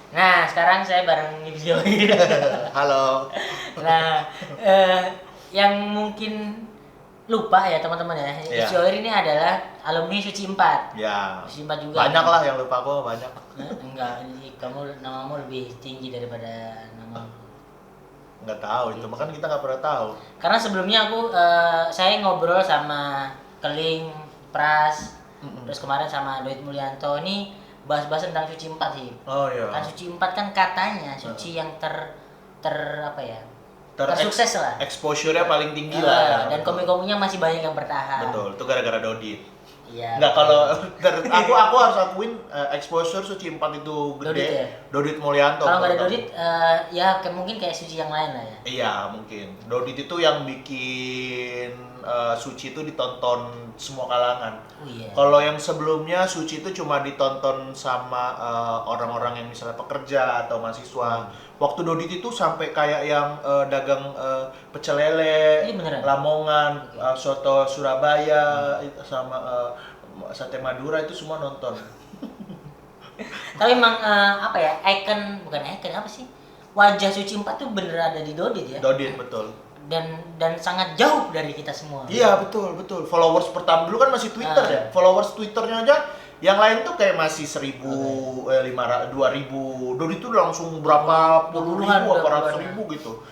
Nah, sekarang saya bareng Ibzio. Halo. Nah, yang mungkin lupa ya teman-teman ya, Iya. Ibzio ini adalah alumni Suci 4. Ya. Suci 4 juga. Banyak lah yang lupa kok, banyak. Enggak, ini kamu namamu lebih tinggi daripada nama. Nggak tahu itu, makanya kita nggak pernah tahu. Karena sebelumnya saya ngobrol sama Keling, Pras, terus kemarin sama Doit Mulyanto ini bahas-bahas tentang Suci 4 sih. Oh iya. Kan Suci 4 kan katanya suci yang apa ya? Tersukses lah. Exposure-nya paling tinggi lah ya. Dan komik-komiknya masih banyak yang bertahan. Betul, itu gara-gara Dodit. Iya. Nggak, kalau aku harus akuin exposure Suci 4 itu gede. Dodit ya? Dodit Mulyanto. Kalau nggak ada Dodit, ya mungkin kayak Suci yang lain lah ya. Iya, mungkin. Dodit itu yang bikin Suci itu ditonton semua kalangan. Oh iya. Kalau yang sebelumnya Suci itu cuma ditonton sama orang-orang yang misalnya pekerja atau mahasiswa. Waktu Dodit itu sampai kayak yang dagang pecel lele, Ini beneran? Lamongan, soto Surabaya, sama sate Madura itu semua nonton. Tapi emang apa ya? Bukan icon apa sih? Wajah Suci 4 tuh bener ada di Dodit ya. Dodit betul. Dan sangat jauh dari kita semua. Iya betul. Followers pertama dulu kan masih Twitter ya. Followers Twitternya aja yang lain tuh kayak masih 1.500, 2.000. Dodi tuh langsung berapa puluh ribu, apa ratus ribu gitu.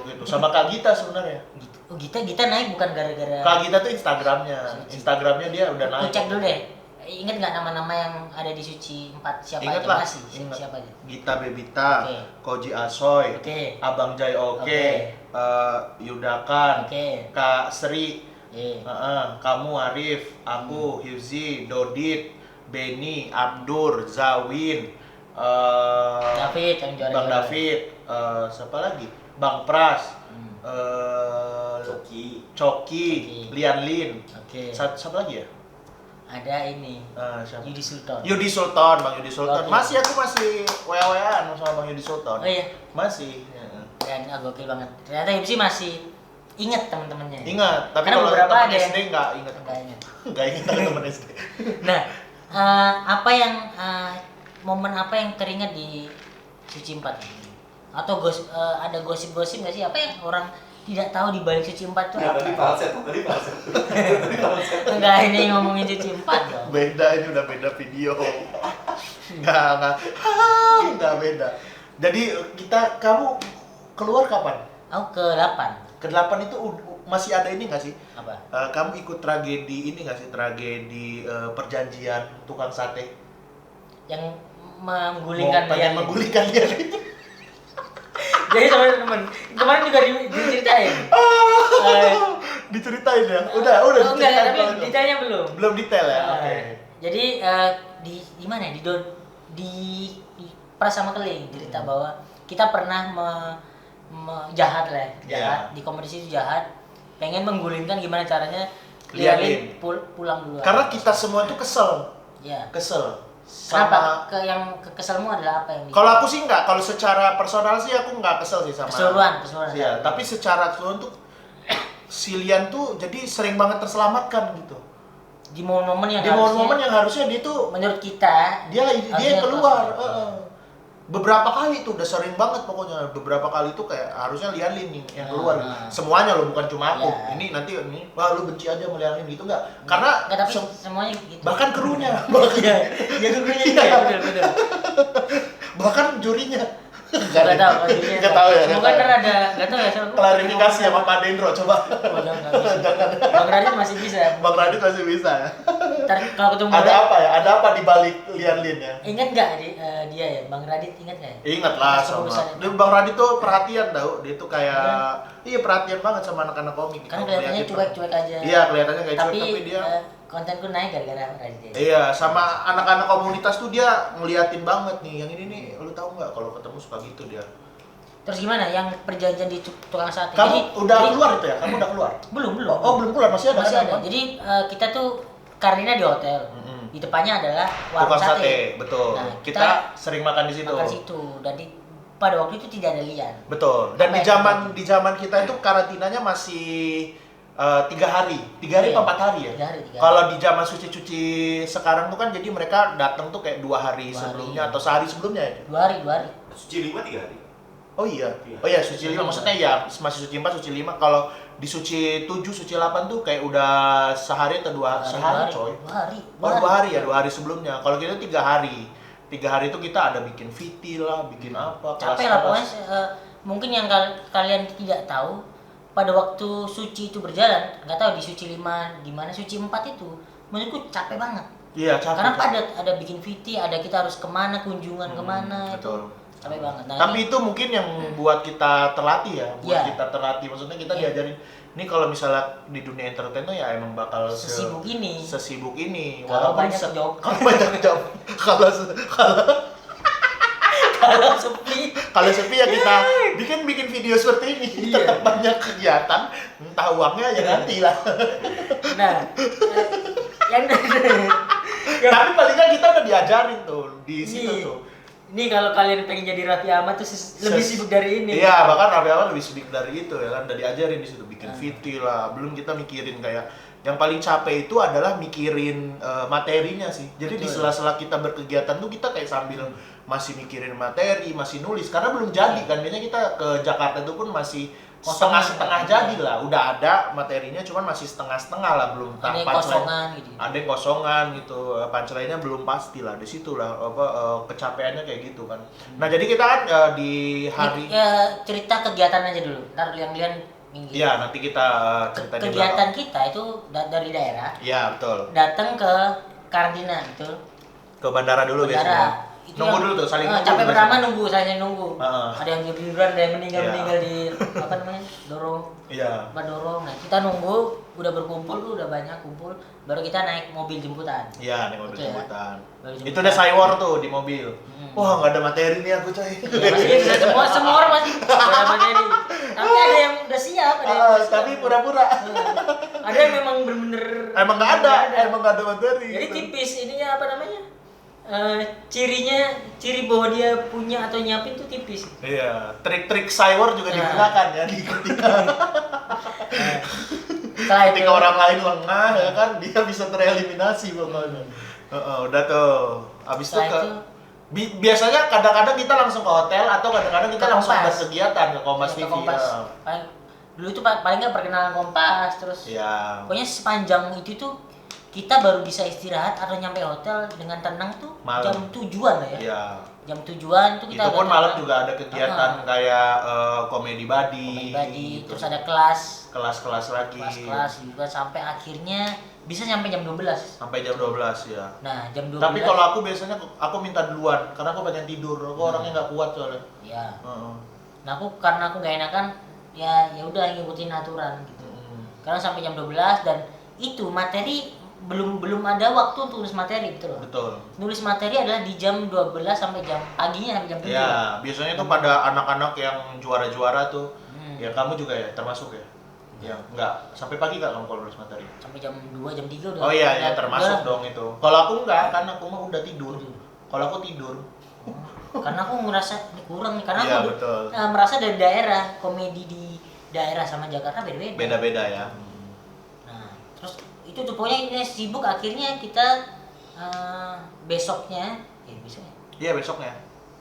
Gitu. Sama Kak Gita sebenarnya. Oh Gita naik bukan gara-gara. Kak Gita tuh Instagramnya dia udah naik. Aku cek dulu deh. Ingat nggak nama-nama yang ada di Suci 4 siapa Ingat aja lah. masih? Siapa aja? Gita Bebita, Oke. Koji Asoy, Oke. Abang Jai Oke, Oke. Yudakan, Oke. Kak Sri, Iya. kamu Arif, aku Hifzi, Dodit, Benny, Abdur, Zawin, David yang juara. Bang David, siapa lagi? Bang Pras, Coki, Lian Lin. Oke. Siapa lagi ya? Ada ini. Siapa? Yudi Sultan. Bang Yudi Sultan. Oke. Aku masih wa-waan sama Bang Yudi Sultan. Oh iya. Masih. Dan gokil banget. Ternyata Hipsi masih inget teman-temannya. Ingat, tapi Karena kalau beberapa teman ada yang SD nggak ingat. nggak ingat. Nggak ingat dari teman SD. Nah, momen apa yang teringat di Suci 4 ini? Atau ada gosip-gosip nggak sih? Apa yang orang tidak tahu di balik Suci 4 itu apa? Tadi falset. Enggak, ini ngomongin Suci 4 dong. Beda, ini udah beda video. Nggak beda. Jadi kamu keluar kapan? Aku ke-8. Ke-8 itu masih ada ini nggak sih? Apa? Kamu ikut tragedi ini nggak sih? Tragedi perjanjian tukang sate? Yang menggulingkan pengen menggulingkan dia. Jadi teman-teman, kemarin juga diceritain. Diceritain ya? Udah Oh, enggak, diceritain tapi kalau itu. detailnya belum. Belum detail ya? Oke. Jadi di mana ya? Di Pras sama Keling cerita bahwa kita pernah jahat lah, Iya. di kompetisi itu jahat, pengen menggulingkan gimana caranya Lianin. pulang dulu. Karena kita semua tuh kesel. Ya. Kesel. Kenapa? Yang keselmu adalah apa yang Kalau aku sih enggak, kalau secara personal sih aku enggak kesel sih sama keseluruhan. Iya, tapi secara keseluruhan tuh si Lian tuh jadi sering banget terselamatkan gitu. Di momen-momen yang Di momen-momen yang harusnya dia tuh menurut kita dia harusnya yang keluar. kosong. Beberapa kali tuh udah sering banget pokoknya. Beberapa kali tuh kayak harusnya Lian Lin nih yang keluar. Semuanya loh, bukan cuma aku. Iya. Ini nanti wah lu benci aja sama Lian Lin gitu enggak? Karena Enggak, tapi semuanya gitu. bahkan krunya, Ya dulunya juga ya, betul. bahkan jurinya. Enggak tahu kalau dulunya. Nggak tahu ya, nggak Semoga tahu. ntar ada enggak tahu ya. soalnya Klarifikasi sama Pak Dendro coba. Oh, jangan bisa. Bang Radit masih bisa. Bang Radit masih bisa ya. Ntar kalau ketemu Ada apa ya? Ada apa di balik Lian Lin ya? Ingat nggak dia ya, Bang Radit ingat nggak? Ya? Ingat lah Atas sama. keputusan itu. Bang Radit tuh perhatian tau. Dia tuh kayak iya perhatian banget sama anak-anak komik. Karena kelihatannya Ngeliatin cuek-cuek aja. Iya, kelihatannya kayak tapi, cuek tapi dia kontenku naik gara-gara Radit. Ya. iya, sama anak-anak komunitas tuh dia ngeliatin banget nih. Yang ini nih, lu tahu nggak kalau ketemu suka gitu dia. Terus gimana yang perjanjian di tukang sate? Kamu udah keluar itu ya? Kamu udah keluar? Belum. Oh, belum keluar, masih ada. Masih kan, ada. Bang? Jadi kita tuh karantina di hotel. Di depannya adalah warung Tukang sate. sate, betul. Nah, kita sering makan di situ. Makan situ. Dan pada waktu itu tidak ada Lian. Betul. Dan Apa di yang zaman kita itu karantinanya masih 3 hari, 3 hari Iya. apa 4 hari ya? 3 hari, 3 hari. Kalau di zaman suci-suci sekarang tuh kan jadi mereka datang tuh kayak 2 hari 2 hari. sebelumnya atau sehari sebelumnya ya? 2 hari, 2 hari. Suci 5 3 hari. Oh iya. Iya. Oh iya, suci 5 maksudnya ya masih suci 4, suci 5. Kalau di suci 7, suci 8 tuh kayak udah sehari atau 2 sehari coy. 2 hari. Oh, 2 hari ya, 2 hari sebelumnya. Kalau kita 3 hari. 3 hari itu kita ada bikin VT lah, bikin apa, Capek lah pokoknya mungkin yang kalian tidak tahu pada waktu suci itu berjalan, nggak tahu di suci 5 gimana, suci 4 itu menurutku capek banget. Iya, capek. Karena capek. ada bikin VT, ada kita harus kemana, kunjungan kemana, itu betul. capek banget. Nah, Tapi itu mungkin yang buat kita terlatih ya, buat Iya. kita terlatih. Maksudnya kita Iya. diajarin, ini kalau misalnya di dunia entertain tuh ya emang bakal sesibuk ini. sesibuk ini. Kalau Walaupun banyak job. kalau banyak job. kalau Kalau sepi, kalau sepi ya kita bikin video seperti ini. Iya. Tetap banyak kegiatan, entah uangnya aja nanti lah. nah, yang Tapi paling nggak kita udah diajarin tuh di situ Nih. tuh. ini kalau kalian pengen jadi Raffi Ahmad tuh lebih sibuk dari ini. Iya, bahkan Raffi Ahmad lebih sibuk dari itu ya kan, udah diajarin di situ bikin Ah. VT lah. Belum kita mikirin kayak yang paling capek itu adalah mikirin materinya sih. Jadi di Betul. sela-sela kita berkegiatan tuh kita kayak sambil masih mikirin materi, masih nulis karena belum jadi kan. Biasanya kita ke Jakarta itu pun masih Kosongan. setengah-setengah jadi lah. Udah ada materinya cuman masih setengah-setengah lah, belum Ada yang punchline. kosongan gitu. Ada yang kosongan gitu, punchline-nya belum pasti lah. Di situ lah kecapeannya kayak gitu kan. Nah, jadi kita kan di hari Ini, cerita kegiatan aja dulu. Ntar yang kalian minggir. Iya, nanti kita cerita di Kegiatan belakang. kita itu dari daerah Iya, betul. datang ke karantina gitu. Ke bandara dulu biasanya. Bandara. Itu Nunggu yang- dulu tuh, saling nunggu capek biasanya. pertama nunggu, saya nunggu. Heeh. Ada yang tiduran, ada yang meninggal Iya. di apa namanya? Dorong. Iya. Tempat dorong. Nah, kita nunggu udah berkumpul tuh, udah banyak kumpul, baru kita naik mobil jemputan. Iya, nih mobil Betul ya? jemputan. Mobil Itu jemputan. udah cywar tuh di mobil. Hmm. Wah, nggak ada materi nih aku coy. Ya, masih bisa semua orang masih ada materi. Tapi ada yang udah siap, ada yang udah siap. Tapi pura-pura. Ada yang memang bener-bener Emang nggak ada, emang nggak ada materi. Jadi gitu. tipis ininya apa namanya? Ciri bahwa dia punya atau nyiapin tuh tipis. Iya, trik-trik cywar juga Nah. digunakan ya di ketika Setelah itu ketika orang lain lengah ya kan dia bisa tereliminasi pokoknya. Udah tuh. Habis itu Setelah ke itu biasanya kadang-kadang kita langsung ke hotel atau kadang-kadang kita Ke langsung Kompas. berkegiatan ke Kompas ke TV. Kompas. Ya. Dulu itu paling nggak perkenalan Kompas terus. Iya. Pokoknya sepanjang itu tuh kita baru bisa istirahat atau nyampe hotel dengan tenang tuh Malam. jam tujuan lah ya. Iya. Jam tujuan tuh kita Itu pun udah malam tenang. juga ada kegiatan kayak komedi Komedi body, body, gitu. terus ada kelas kelas-kelas lagi. kelas juga sampai akhirnya bisa sampai jam 12. Sampai jam 12 ya. Nah, jam 12. Tapi kalau aku biasanya aku minta duluan karena aku pengen tidur. Aku orangnya nggak kuat soalnya. ya. Heeh. Nah, karena aku nggak enakan ya udah ngikutin aturan gitu. Karena sampai jam 12 dan itu materi belum ada waktu untuk nulis materi gitu loh. Betul. Nulis materi adalah di jam 12 sampai jam paginya sampai jam 7. Ya, biasanya tuh pada anak-anak yang juara-juara tuh. Hmm. Ya kamu juga ya termasuk ya. Ya, enggak. Sampai pagi enggak kamu kalau nulis materi? Sampai jam 2, jam 3 udah. Oh iya, ya udah- termasuk udah. dong itu. Kalau aku enggak, kan aku mah udah tidur. Tidur. Kalau aku tidur. Karena aku ngerasa ini kurang nih karena Iya, aku betul. merasa dari daerah, komedi di daerah sama Jakarta beda-beda. Beda-beda ya. Nah, terus itu tuh pokoknya ini sibuk akhirnya kita besoknya Iya,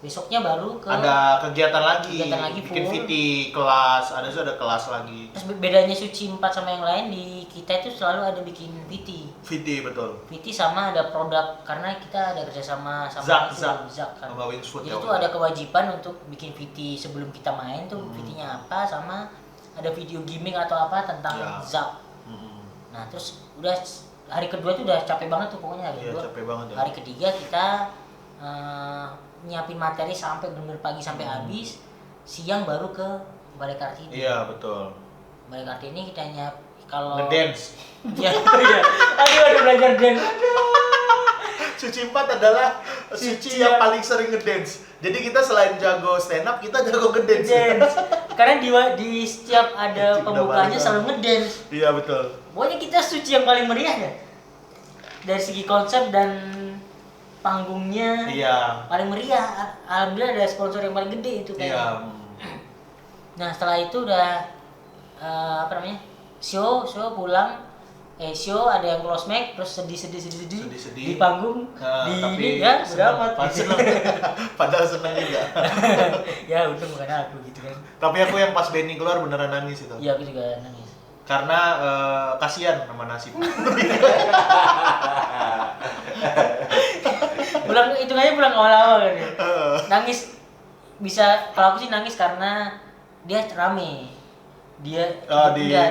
besoknya baru ke ada kegiatan lagi. Kegiatan lagi bikin full. VT, kelas, ada kelas lagi. terus bedanya Suci 4 sama yang lain di kita itu selalu ada bikin VT. VT betul. VT sama ada produk karena kita ada kerjasama sama Zak kan. Sama Wingswood Jadi ya. itu ada kewajiban untuk bikin VT sebelum kita main tuh VT-nya apa sama ada video gimmick atau apa tentang Ya. Zak. Mm-mm. Nah, terus udah hari kedua tuh udah capek banget tuh pokoknya hari Iya, kedua. capek banget ya. Hari ketiga kita nyiapin materi sampai benar pagi sampai habis. Siang baru ke Balai Kartini. Iya, betul. Balai Kartini kita kalau Ngedance. Iya, iya. Aduh belajar dance. Suci 4 adalah Suci yang paling sering ngedance. Jadi kita selain jago stand up, kita jago ngedance. Dance. Karena di setiap ada Anjing, udah pembukaannya balik selalu lagi. ngedance. Iya, betul. Pokoknya kita Suci yang paling meriah ya. Dari segi konsep dan panggungnya Iya. paling meriah. Alhamdulillah ada sponsor yang paling gede itu Iya. kayaknya. Nah, setelah itu udah apa namanya? show pulang, show ada yang close mic terus sedih di panggung tapi ini ya udah amat. Padahal seneng juga. Ya udah bukan aku gitu kan. Tapi aku yang pas Benny keluar beneran nangis itu. Iya aku juga nangis. Karena kasihan sama nasib. Pulang hitungannya pulang awal-awal kan ya. Nangis bisa, kalau aku sih nangis karena dia rame. Dia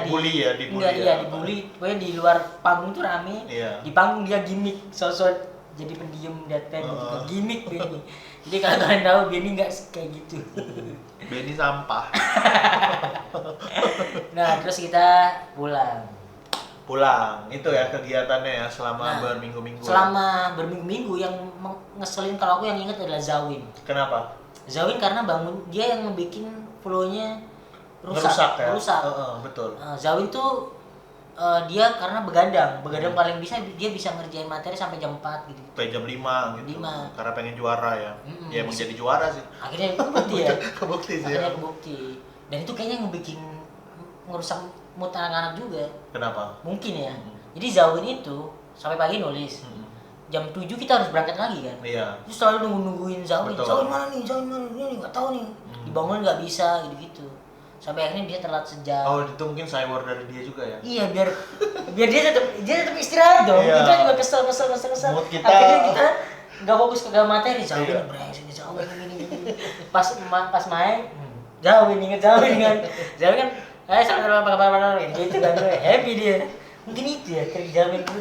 dibully ya. Dibully. Pokoknya di luar panggung tuh rame. Iya. Di panggung dia gimmick, sosok jadi pendiam deadpan gitu. Gimmick Benny. Jadi kalau kalian tahu Benny nggak kayak gitu. Benny sampah. Nah, terus kita pulang. Itu ya kegiatannya ya selama berminggu-minggu. Selama berminggu-minggu yang ngeselin kalau aku yang inget adalah Zawin. Kenapa? Zawin karena dia yang ngebikin flow-nya rusak ya. Betul. Zawin tuh dia karena begadang paling dia bisa ngerjain materi sampai jam 4 gitu. Sampai jam 5 gitu. 5. Karena pengen juara ya. Ya emang jadi juara sih. Akhirnya kebukti ya. Kebukti sih. Akhirnya kebukti. Dan itu kayaknya ngerusak mood anak-anak juga. Kenapa? Mungkin ya. Jadi Zawin itu sampai pagi nulis. Jam 7 kita harus berangkat lagi kan. Iya. Terus selalu nungguin Zawin. Zawin mana nih? Ini enggak tahu nih. Dibangun nggak bisa gitu-gitu. Sampai akhirnya dia telat sejam. Oh, itu mungkin cyber dari dia juga ya? Iya, biar dia tetap istirahat dong. Iya. Kita juga kesel. Mood kita... Akhirnya kita nggak fokus ke materi. Zawin brengsek, Zawin ini. Pas main, Zawin kan. Zawin kan sama gitu kan. Happy dia. Mungkin itu ya Zawin itu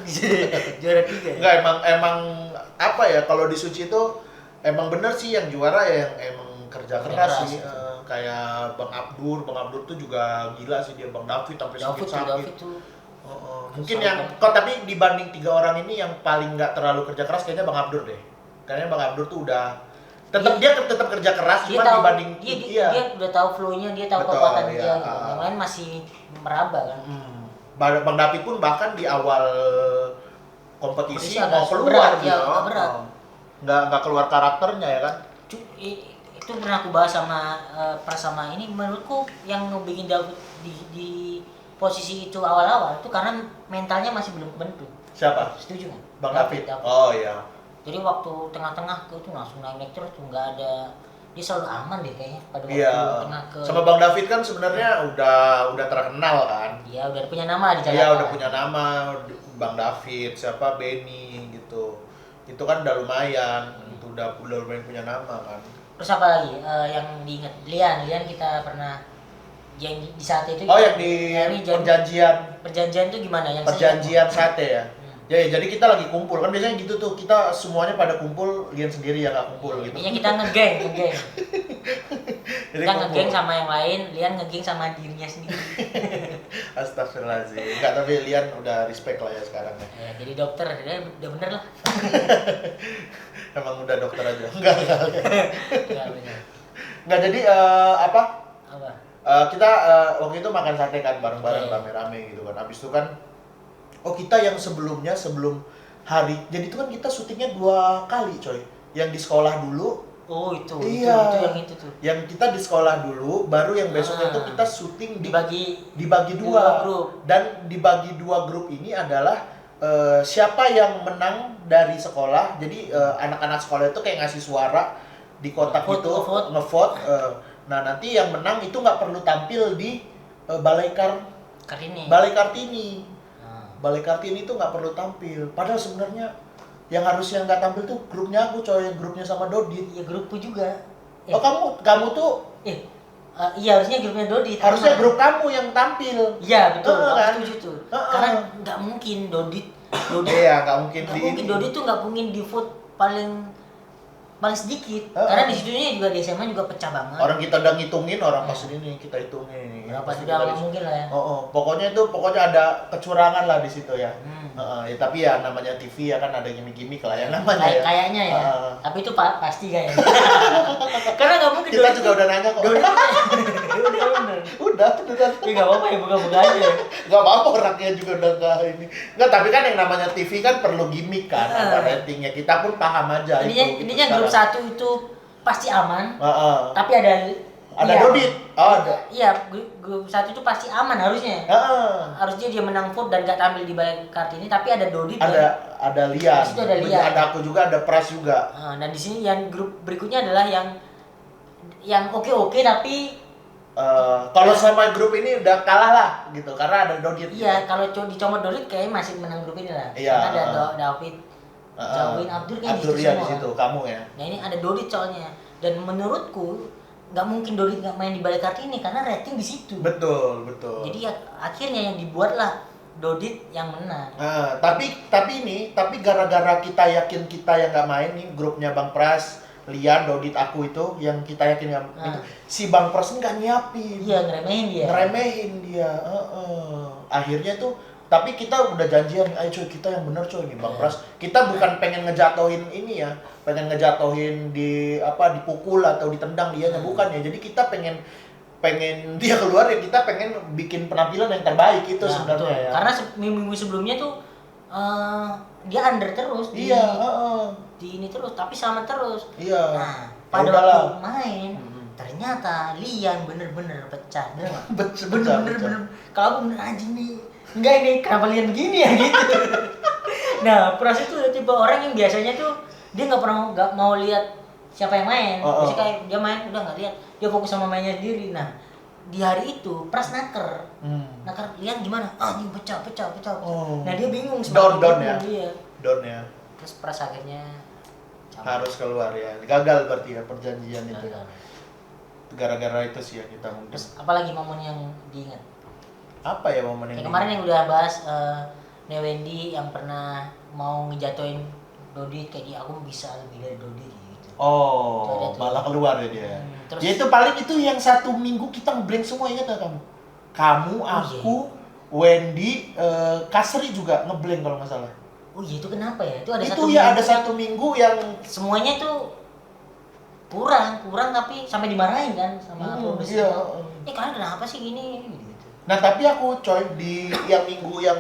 juara 3. Enggak, emang apa ya, kalau di Suci itu emang bener sih yang juara ya yang emang kerja keras sih. Kayak Bang Abdur tuh juga gila sih dia. Bang David sampai sakit. David tuh. Mungkin tapi dibanding 3 orang ini yang paling nggak terlalu kerja keras kayaknya Bang Abdur deh. Kayaknya Bang Abdur tuh udah dia tetap kerja keras, cuma dibanding dia udah tahu flow-nya, dia tahu kekuatan dia. Yang lain masih meraba kan. Bang David pun bahkan di awal kompetisi mau keluar gitu. Berat. Nggak keluar karakternya ya kan. Itu pernah aku bahas sama ini, menurutku yang ngebikin David di posisi itu awal-awal itu karena mentalnya masih belum bentuk. Siapa? Setuju kan? Bang David. Oh iya. Jadi waktu tengah-tengah itu langsung naik terus tuh nggak ada, dia selalu aman deh kayaknya pada waktu tengah ke. Sama Bang David kan sebenarnya udah terkenal kan. Iya, udah punya nama di Jakarta. Iya, udah punya nama. Bang David, siapa Benny gitu. Itu kan udah lumayan, itu udah lumayan punya nama kan. Terus apa lagi yang diingat? Lian kita pernah yang di saat itu. Oh, yang di perjanjian itu gimana yang perjanjian sate ya? Ya, jadi kita lagi kumpul kan biasanya gitu tuh, kita semuanya pada kumpul, Lian sendiri yang nggak kumpul gitu. Intinya kita ngegeng. Jadi kita ngegeng sama yang lain, Lian ngegeng sama dirinya sendiri. Astagfirullahaladzim. Enggak, tapi Lian udah respect lah ya sekarang ya. Jadi dokter, dia udah bener lah. Emang udah dokter aja. Enggak. Enggak, jadi Apa? Kita waktu itu makan sate kan bareng-bareng rame-rame gitu kan. Habis itu kan kita yang sebelum hari, jadi itu kan kita syutingnya 2 kali coy. Yang di sekolah dulu. Oh itu yang itu tuh. Yang kita di sekolah dulu, baru yang besoknya itu kita syuting dibagi 2 grup. Dan dibagi 2 grup ini adalah siapa yang menang dari sekolah. Jadi anak-anak sekolah itu kayak ngasih suara di kotak itu, ngevote. Nah nanti yang menang itu nggak perlu tampil di Balai Kartini. Balai Kartini itu nggak perlu tampil. Padahal sebenarnya yang harusnya nggak tampil tuh grupnya aku coy, grupnya sama Dodit. Iya, grupku juga. Oh kamu tuh? Iya, harusnya grupnya Dodit. Harusnya grup kamu yang tampil. Iya betul. Kan? Setuju tuh. Karena nggak mungkin Dodit. Iya, nggak mungkin. Dodit tuh nggak mungkin di vote paling sedikit. Karena di situnya juga di SMA juga pecah banget. Orang kita udah ngitungin, orang pas ini kita hitungin. Berapa sudah mungkin lah ya. Pokoknya ada kecurangan lah di situ ya. Ya tapi ya namanya TV ya kan ada gimmick-gimmick lah ya namanya ya. Kayaknya ya. Tapi itu pasti kayaknya. Karena nggak mungkin. Kita juga udah nanya kok. Udah. Ya nggak apa-apa ya, buka-buka aja. Nggak apa-apa, orangnya juga udah nggak ini. Nggak, tapi kan yang namanya TV kan perlu gimmick kan, ada ratingnya. Kita pun paham aja. Intinya grup 1 itu pasti aman. Tapi Ada Iya. Dodit. Oh, ada. Iya, grup 1 itu pasti aman harusnya. Harusnya dia menang vote dan gak tampil di balik Kartini, tapi ada Dodit Ada Lian. Di situ ada Lian. Ada aku juga, ada Pras juga. dan di sini yang grup berikutnya adalah yang oke tapi Kalau sama grup ini udah kalah lah gitu karena ada Dodit. iya, kalau dicomot Dodit kayaknya masih menang grup ini lah. Iya, Karena ada David, Jawin, Abdur kan di Abdur situ ya semua. di situ, kan. kamu ya. Nah ini ada Dodit soalnya, dan menurutku nggak mungkin Dodit nggak main di balik Kartini karena rating di situ. Betul. Jadi ya, akhirnya yang dibuatlah Dodit yang menang. Tapi gara-gara kita yakin kita yang nggak main nih grupnya Bang Pras, Lian, Dodit, aku itu yang kita yakin nggak itu, si Bang Pras nggak nyiapin. Iya, ngeremehin dia. Akhirnya tuh, tapi kita udah janjian, ayo coy kita yang bener coy nih Bang Pras. Kita bukan pengen ngejatohin ini ya, pengen ngejatohin dipukul atau ditendang dianya, bukan ya. Jadi kita pengen dia keluar ya, kita pengen bikin penampilan yang terbaik itu sebenarnya ya. Karena minggu sebelumnya tuh dia under terus di ini terus, tapi sama terus. Iya. Nah, pada waktu main ternyata Lian bener-bener pecah. Bener-bener kalau aku bener anjing nih. Enggak ini kenapa Lian begini ya gitu. Nah, Pras itu tipe orang yang biasanya tuh dia nggak mau lihat siapa yang main. Biasanya kayak dia main udah nggak lihat, dia fokus sama mainnya sendiri. Nah, di hari itu Pras naker. Naker Lian gimana? Ini pecah. Nah, dia bingung Down ya. Dia. Down ya. Terus Pras akhirnya harus keluar ya. Gagal berarti ya perjanjian itu. Gara-gara itu sih ya kita mungkin. Terus apalagi momen yang diingat? Apa ya momen yang kemarin yang udah bahas Wendy yang pernah mau ngejatoin Dodit kayak dia, aku bisa lebih dari Dodit gitu. Malah keluar ya dia. Terus, ya itu paling itu yang 1 minggu kita ngeblank semua, ingat gak kamu? Kamu, aku, Wendy, Kasri juga ngeblank kalau nggak salah. Oh iya, itu kenapa ya? Itu ada itu ya ada 1 minggu yang semuanya tuh kurang tapi sampai dimarahin kan sama produser. Iya. Kalian kenapa sih gini? Gitu. Nah tapi aku coy di yang minggu yang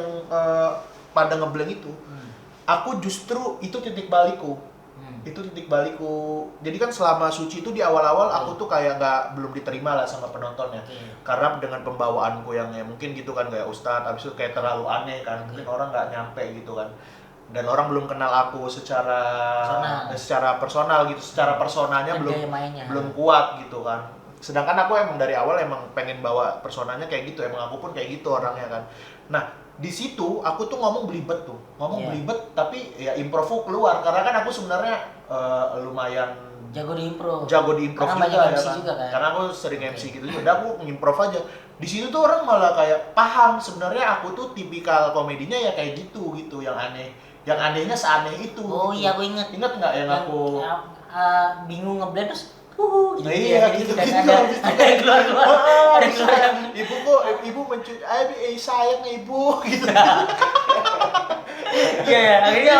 pada ngeblank itu, aku justru itu titik balikku. Itu titik balikku. Jadi kan selama Suci itu di awal-awal aku tuh kayak belum diterima lah sama penontonnya. Karena dengan pembawaanku yang ya mungkin gitu kan kayak Ustadz, abis itu kayak terlalu aneh kan. Mungkin orang nggak nyampe gitu kan. Dan orang belum kenal aku secara personal gitu, secara personanya belum kuat gitu kan. Sedangkan aku emang dari awal emang pengen bawa personanya kayak gitu, emang aku pun kayak gitu orangnya kan. Nah di situ aku tuh ngomong belibet belibet, tapi ya improv keluar karena kan aku sebenarnya lumayan jago di improv juga ya kan. Karena aku sering MC gitu, udah aku ngimprov aja. Di situ tuh orang malah kayak paham sebenarnya aku tuh tipikal komedinya ya kayak gitu yang aneh. Yang anehnya seaneh itu. Oh gitu. Iya, aku ingat nggak yang aku bingung ngeblend terus gitu. Iya, gitu. Ada keluar. Ibu mencuci, sayang ibu gitu. Iya, akhirnya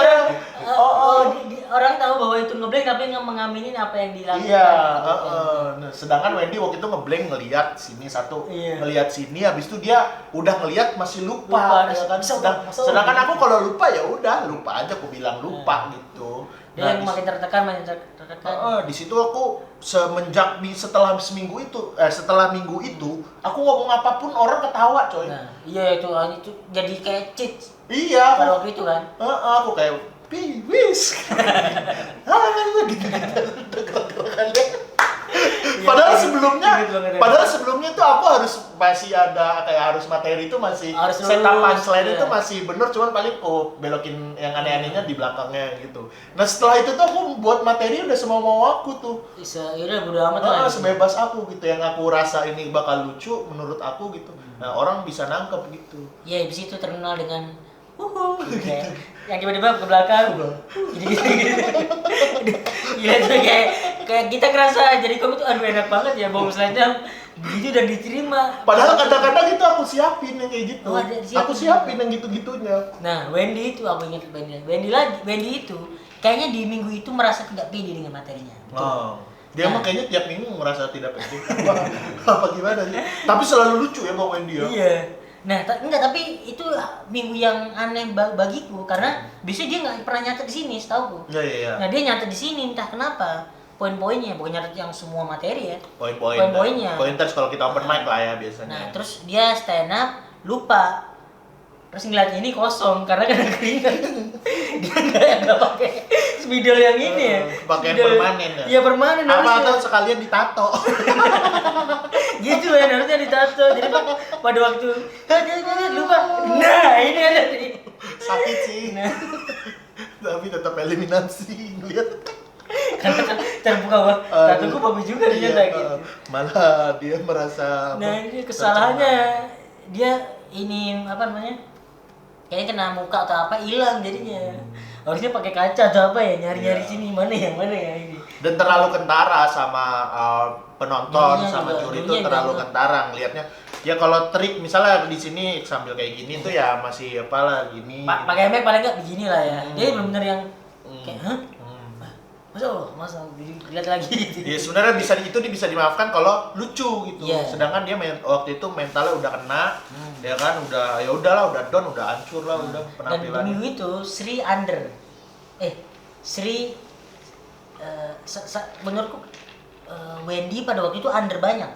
orang tahu bahwa itu ngeblank tapi nggak mengaminin apa yang dilakukan. Iya, nah, sedangkan Wendy waktu itu ngeblank ngelihat sini ngelihat sini, habis itu dia udah ngelihat masih lupa ya kan. Sedangkan aku kalau lupa ya udah lupa aja, aku bilang lupa gitu. Dia yang makin tertekan. Di situ aku setelah minggu itu aku ngomong apapun orang ketawa coy. Nah, iya itu jadi kayak cheat. Iya. Pada waktu itu kan. Aku kayak wis. Padahal sebelumnya tuh aku masih ada kayak harus materi itu masih setup punchline itu masih bener, cuman paling belokin yang aneh-anehnya di belakangnya gitu. Nah setelah itu tuh aku buat materi udah semau aku tuh. Yaudah bodo amat lah. Sebebas aku gitu, yang aku rasa ini bakal lucu menurut aku gitu. Nah orang bisa nangkep gitu. Iya, di situ terkenal dengan gitu. Yang tiba-tiba ke belakang gitu. Gila tuh kayak kita kerasa jadi komik tuh aduh enak banget ya, bawa slide-nya begitu dan diterima. Padahal kadang-kadang itu aku siapin yang kayak gitu. Aku siapin yang gitu-gitunya. Nah, Wendy itu aku ingat Wendy itu kayaknya di minggu itu merasa tidak pede dengan materinya. Dia mah kayaknya tiap minggu merasa tidak pede. Apa gimana sih? Tapi selalu lucu ya Bang Wendy ya. Iya. Nah, tapi itu minggu yang aneh bagiku karena biasanya dia nggak pernah nyata di sini, setauku. Iya. Nah, dia nyata di sini entah kenapa. poin-poinnya, bukan nyatet yang semua materi ya. Poin-poinnya. Pointers kalau kita open mic lah ya biasanya. Nah, terus dia stand up lupa. Terus ngeliat ini kosong karena kena keringat. Dia nggak pakai spidol yang ini ya. Pakai permanen ya. Iya permanen. Apa atau sekalian ditato. Gitu ya, harusnya ditato. Jadi pada waktu lupa. Nah, ini ada nih. Sakit sih. Nah. Tapi tetap eliminasi ngeliat. Karena terbuka wah, tatoku bagus juga ternyata gitu. Malah dia merasa. Nah, ini kesalahannya dia ini apa namanya? Kayaknya kena muka atau apa hilang jadinya. Harusnya pakai kaca atau apa ya, nyari-nyari sini mana ya ini. Dan terlalu kentara sama penonton sama juri itu terlalu juga. kentara ngelihatnya. Ya kalau trik misalnya di sini sambil kayak gini tuh ya masih apalah gini. Pakai mic paling enggak begini lah ya. Dia benar-benar yang kayak hah? Masa lihat lagi gitu. Ya sebenarnya bisa dimaafkan kalau lucu gitu. Yeah. Sedangkan dia waktu itu mentalnya udah kena, ya kan udah ya udahlah udah down, udah hancur lah udah Dan penampilan. di minggu itu Sri under. Sri menurutku Wendy pada waktu itu under banyak.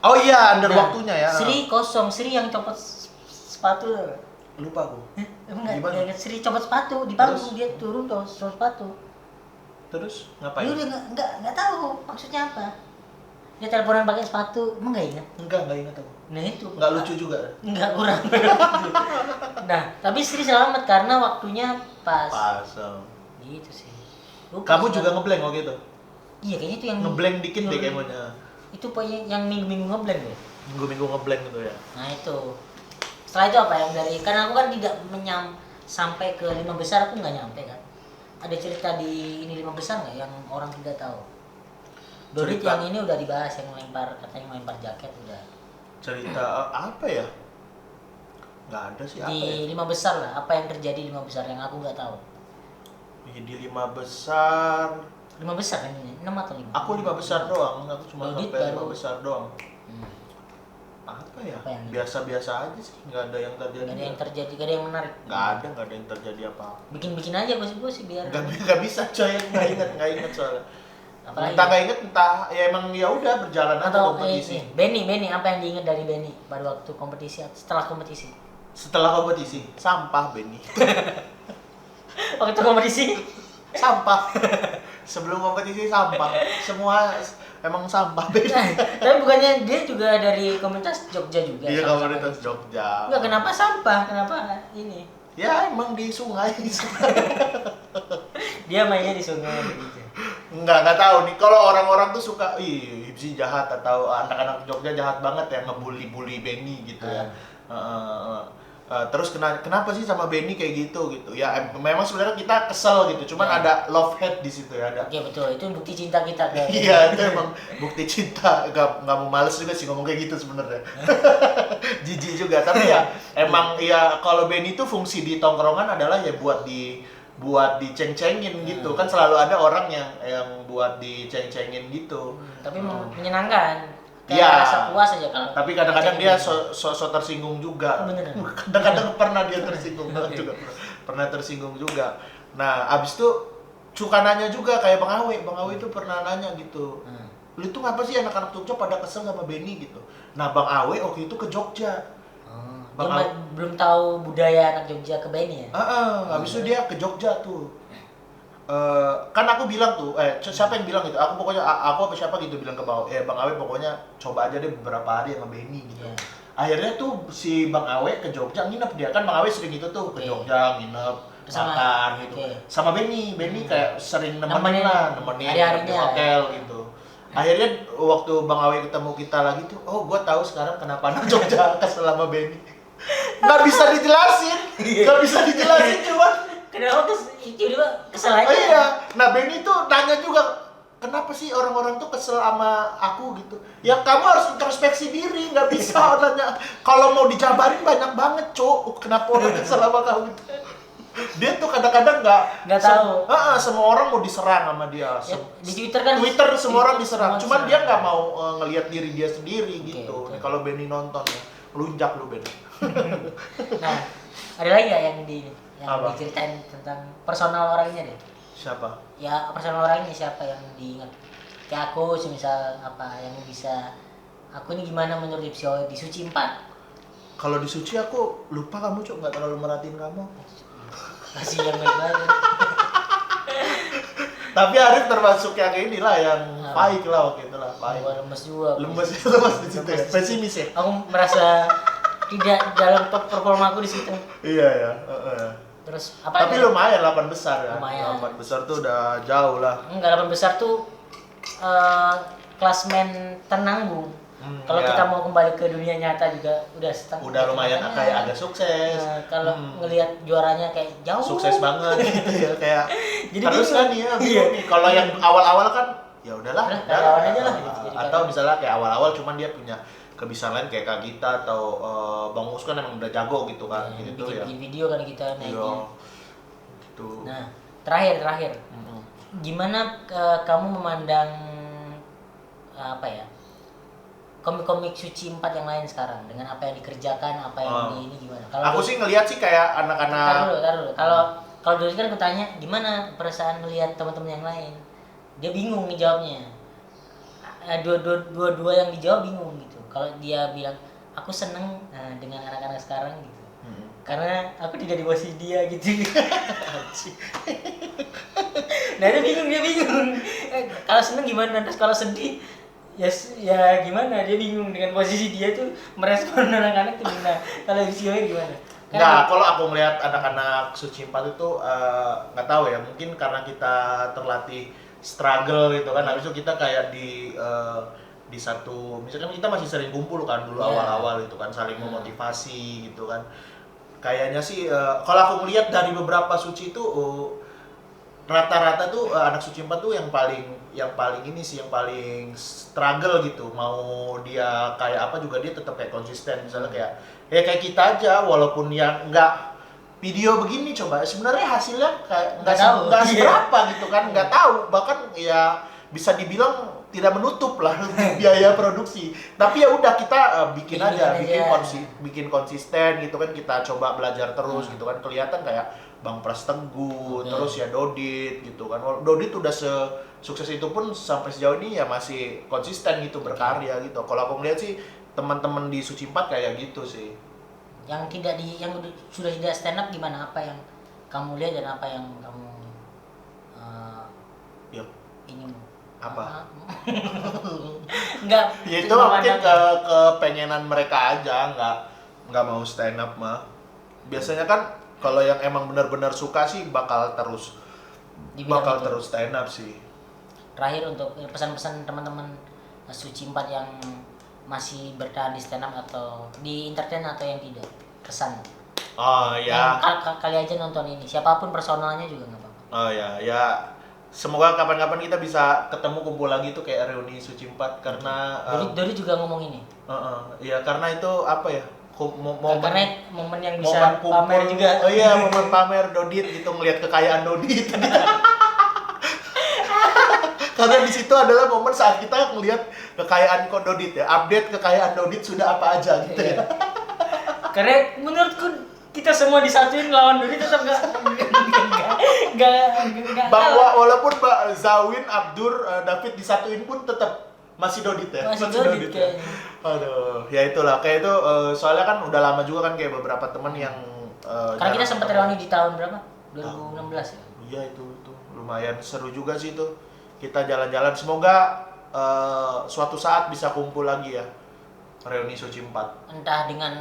Oh iya, under Nah, waktunya ya. Sri kosong, Sri yang copot sepatu. Lupa aku. Enggak, Gimana? ingat Sri copot sepatu di panggung, dia turun tuh sepatu. Terus Dia ngapain? udah enggak tahu maksudnya apa. Dia teleponan pakai sepatu, emang enggak ingat? Enggak ingat aku. Nah itu. Enggak lucu juga. Enggak kurang. Nah, tapi Sri selamat karena waktunya pas. Pas. Gitu sih. Lupa Kamu sih, juga ngeblank waktu itu? Iya kayaknya itu yang Ngeblank dikit deh kayaknya. Itu pokoknya yang minggu-minggu ngeblank deh. Minggu-minggu ngeblank gitu ya. Nah itu. Setelah itu apa yang dari, karena aku kan tidak sampai ke 5 besar, aku nggak nyampe kan. Ada cerita di ini 5 besar nggak yang orang tidak tahu? Dodit Cerita. yang ini udah dibahas, yang katanya melempar jaket udah. Cerita apa ya? Nggak ada sih apa ya? Di 5 besar lah, apa yang terjadi di 5 besar yang aku nggak tahu. Di 5 besar. 5 besar kan ini, 6 atau 5? Aku 5 besar doang, aku cuma Dodit sampai 5 baru. besar doang. Hmm. Apa ya? Apa yang- Biasa-biasa aja sih, nggak ada yang terjadi. Gak ada yang terjadi, gak ada yang menarik. Nggak ada yang terjadi apa-apa. Bikin-bikin aja gosip-gosip biar. Nggak bisa coy, nggak inget soalnya. Apalagi? Entah nggak inget, entah ya emang ya udah berjalan aja Atau kompetisi. Benny, apa yang diingat dari Benny pada waktu kompetisi atau setelah kompetisi? Setelah kompetisi, sampah Benny. Waktu kompetisi? Sampah. Sebelum kompetisi sampah. Semua emang sampah Benny. Tapi bukannya dia juga dari komunitas Jogja juga? Dia sama-sama komunitas ini? Jogja. Enggak, kenapa sampah? Kenapa ini? Ya emang di sungai. Dia mainnya di sungai gitu. Nggak tahu nih. Kalau orang-orang tuh suka, ih Hipsi jahat atau anak-anak Jogja jahat banget ya ngebully-bully Benny gitu ya. Terus kenapa sih sama Benny kayak gitu? Ya memang sebenarnya kita kesel gitu. Cuman Ya. ada love hate di situ ya. Ada. Oke betul, itu bukti cinta kita ke. Iya, itu emang bukti cinta. Nggak mau males juga sih ngomong kayak gitu sebenarnya. Jijik juga. Tapi ya emang ya kalau Benny itu fungsi di tongkrongan adalah ya buat diceng-cengin gitu. Kan selalu ada orang yang buat diceng-cengin gitu. Tapi menyenangkan. Kayak Iya. rasa puas aja kalau. Tapi kadang-kadang dia cengeng. so tersinggung juga. Beneran? Kadang-kadang pernah dia tersinggung juga. Pernah tersinggung juga. Nah, abis itu suka nanya juga kayak Bang Awe itu pernah nanya gitu. Lu tuh ngapa sih anak-anak Jogja pada kesel sama Benny gitu. Nah, Bang Awe waktu itu ke Jogja. Dia belum tahu budaya anak Jogja ke Benny ya? Habis itu dia ke Jogja tuh. Kan aku bilang tuh, siapa yang bilang gitu? Aku pokoknya aku apa siapa gitu bilang ke Bang Awe pokoknya coba aja deh beberapa hari sama Benny gitu. Iya. Akhirnya tuh si Bang Awe ke Jogja nginep dia kan Bang Awe sering gitu tuh ke Jogja nginep makan gitu. Sama Benny kayak sering nemenin hari-harinya di hotel gitu. Akhirnya waktu Bang Awe ketemu kita lagi tuh, oh gua tahu sekarang kenapa anak Jogja kesel sama Benny. Nggak bisa dijelasin cuman. Kenapa tiba-tiba kesel aja? Iya. Nah Benny tuh nanya juga, kenapa sih orang-orang tuh kesel sama aku gitu? Ya kamu harus introspeksi diri, nggak bisa nanya. Kalau mau dijabarin banyak banget, Cuk. Kenapa orang kesel sama kamu? Dia tuh kadang-kadang nggak tahu. Semua orang mau diserang sama dia. Ya, di Twitter kan. Twitter semua orang diserang. semua Cuman dia nggak mau ngelihat diri dia sendiri gitu. Oke. Nih, kalau Benny nonton ya, lunjak lu Benny. Nah, ada lagi nggak yang Apa? diceritain tentang personal orangnya deh? Siapa? Ya personal orang ini siapa yang diingat? Kayak aku semisal apa yang bisa aku ini gimana menurut Ipsio di Suci 4? Kalau di Suci aku lupa kamu Cuk, nggak terlalu merhatiin kamu. Kasih yang baik banget. Tapi Arif termasuk yang inilah yang baik lah waktu itu lah, baik. Gua lemes juga. Lemes itu lemes di situ ya. Pesimis ya. Aku merasa tidak dalam top performa aku di situ. Iya ya. Terus apa? Tapi lumayan 8 besar ya. Lumayan. 8 besar tuh udah jauh lah. Enggak, 8 besar tuh klasmen tenang, Bung. Kalau ya. kita mau kembali ke dunia nyata juga udah setengah. Udah lumayan kayak agak sukses. Kalau ngelihat juaranya kayak jauh. Sukses banget gitu ya kayak. Jadi terus bingung. kan ya. Iya. Kalau yang awal-awal kan ya udahlah. Kawan aja lah gitu. Jadi Atau misalnya kayak awal-awal cuman dia punya kebiasaan lain kayak Kak Gita atau Bang Us kan emang udah jago gitu kan. Gitu ya. bikin video kan kita naiknya. Iya. Gitu. Nah, terakhir. Gimana kamu memandang apa ya? Komik-komik Suci 4 yang lain sekarang dengan apa yang dikerjakan, apa yang ini gimana? Aku sih ngelihat sih kayak anak-anak. Taruh dulu. Kalau dulu kan aku tanya gimana perasaan melihat teman-teman yang lain, dia bingung ngejawabnya. Dua yang dijawab bingung gitu. Kalau dia bilang aku seneng dengan anak-anak sekarang gitu, karena aku tidak di posisi dia gitu. Nah dia bingung. Kalau seneng gimana? Terus kalau sedih ya gimana, dia bingung dengan posisi dia tuh merespon anak-anak tuh gimana. Kalau Ipsio gimana? Nah, kalau aku melihat anak-anak Suci 4 itu nggak tahu ya, mungkin karena kita terlatih struggle gitu kan. Habis itu kita kayak di satu, misalkan kita masih sering kumpul kan dulu awal-awal itu kan, saling memotivasi gitu kan. Kayaknya sih kalau aku melihat dari beberapa Suci itu rata-rata tuh anak Suci 4 tuh yang paling ini sih, yang paling struggle gitu. Mau dia kayak apa juga dia tetap kayak konsisten. Misalnya kayak kita aja, walaupun yang nggak video begini coba sebenarnya hasilnya kayak nggak seberapa gitu kan, nggak tahu, bahkan ya bisa dibilang tidak menutup lah biaya produksi. Tapi ya udah kita bikin bikin konsisten gitu kan, kita coba belajar terus gitu kan. Kelihatan kayak Bang Pras Teguh, terus ya Dodit gitu kan. Dodit udah sukses itu pun sampai sejauh ini ya masih konsisten gitu berkarya gitu. Kalau aku ngeliat sih teman-teman di Suci 4 kayak gitu sih. Yang sudah tidak stand up gimana? Apa yang kamu lihat dan apa yang kamu ingin apa? Enggak. Ya itu mungkin kepengenan mereka aja, nggak mau stand up mah. Biasanya kan kalau yang emang benar-benar suka sih bakal terus stand up sih. Terakhir untuk pesan-pesan teman-teman Suci 4 yang masih bertahan di stand up atau di entertain atau yang tidak, kesan. Oh ya. Kali aja nonton ini, siapapun personalnya juga nggak apa-apa. Oh ya. Semoga kapan-kapan kita bisa ketemu kumpul lagi tuh kayak reuni Suci 4 karena Dodi juga ngomong ini. Iya karena itu apa ya? Momen yang bisa pamer juga. Oh iya, momen pamer Dodit gitu, ngelihat kekayaan Dodit. Karena di situ adalah momen saat kita ngelihat kekayaan Dodit ya, update kekayaan Dodit sudah apa aja gitu ya. Karena menurutku kita semua disatuin lawan Dodit tetap nggak bahwa walaupun Mbak Zawin, Abdur, David disatuin pun tetap masih Dodit ya? Masih Dodit ya? Aduh, ya itulah. Kayak itu, soalnya kan udah lama juga kan kayak beberapa temen yang karena kita sempat reuni di tahun berapa? 2016 ya? Iya itu lumayan seru juga sih itu. Kita jalan-jalan, semoga suatu saat bisa kumpul lagi ya, reuni Suci 4. Entah dengan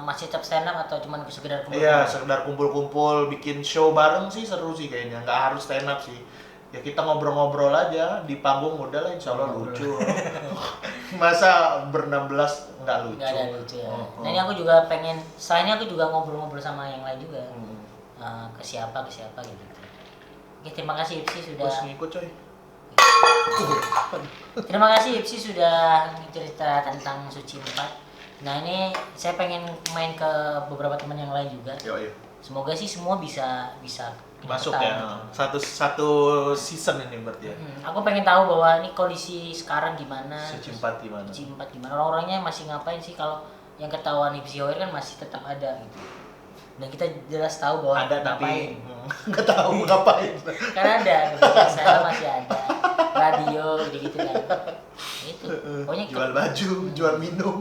masih tetap stand up atau cuma sekedar kumpul. Iya, sekedar kumpul-kumpul, bikin show bareng sih seru sih kayaknya. Nggak harus stand up sih. Ya kita ngobrol-ngobrol aja di panggung, udah lah insya Allah lucu. Masa ber-16 nggak lucu? Nggak ada lucu ya. Nah ini aku juga pengen, selain aku juga ngobrol-ngobrol sama yang lain juga. Ke siapa gitu. Oke, terima kasih Ipsi sudah. Ngikut coy. Terima kasih Ipsi sudah cerita tentang Suci 4. Nah ini saya pengen main ke beberapa teman yang lain juga. Yo. Semoga sih semua bisa masuk ya, satu season ini berarti ya. Aku pengen tahu bahwa ini kondisi sekarang gimana. Suci 4 gimana? Suci 4 gimana? Orang-orangnya masih ngapain sih? Kalau yang ketahuan Ipsi Hoir kan masih tetap ada gitu. Dan kita jelas tahu bahwa ada ngapain. Tapi nggak tahu ngapain. Karena ada, saya masih ada. radio gitu kan. Itu pokoknya Jual baju, jual minum.